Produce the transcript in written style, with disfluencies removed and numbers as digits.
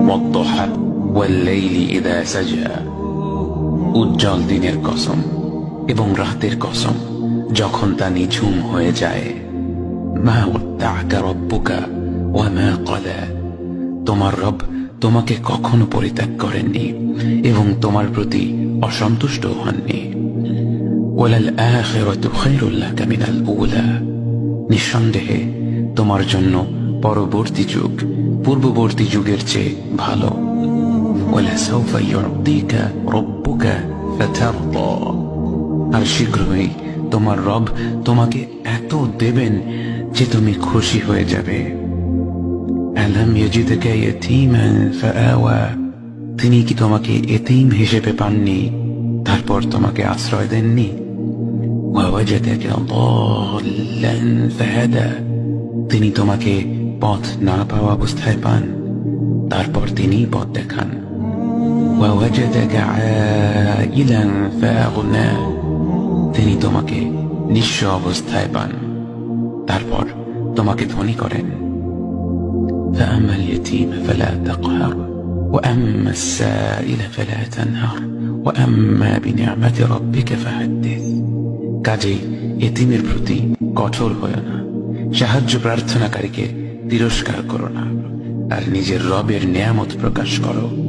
ওয়াদ-দুহা ওয়াল-লাইলি ইযা সাজা, উজ্জ্বল দিনের কসম এবং রাতের কসম যখন তা নিঝুম হয়ে যায়। মা ওয়াদ্দা'আকা রাব্বুকা ওয়া মা ক্বালা, তোমার রব তোমাকে কখনো পরিত্যাগ করেননি এবং তোমার প্রতি অসন্তুষ্ট হননি। ওয়ালাল আখিরাতু খায়রুল লাকা মিনাল উলা, নিঃসন্দেহে তোমার জন্য পরবর্তী যুগ পূর্ববর্তী যুগের চেয়ে ভালো। ওয়ালাসাউফা ইউ'তিকা রাব্বুকা ফাতারদা, আর শীঘ্রই তোমার রব তোমাকে এত দেবেন যে তুমি খুশি হয়ে যাবে। আলাম ইয়াজিদকা ইয়াতীমান ফাআওয়া, তিনি কি তোমাকে এতিম হিসেবে পাননি তারপর তোমাকে আশ্রয় দেননি? ওয়াওয়াজাদাকা দাল্লান ফাহাদা, তিনি তোমাকে পথ না পাওয়া অবস্থায় পান তারপর তিনি পথ দেখান। ওয়াওয়াজাদাকা আইলান ফাআগনা, তিনি তোমাকে নিঃস্ব অবস্থায় পান তারপর তোমাকে ধনী করেন। فأما اليتيم فلا تقهر وأما السائل فلا تنهر وأما بنعمة ربك فحدث, কাজেই এতিমের প্রতি কঠোর হয়ো না, সাহায্য প্রার্থনাকারীকে তিরস্কার করো না, আর নিজের রবের নেয়ামত প্রকাশ করো।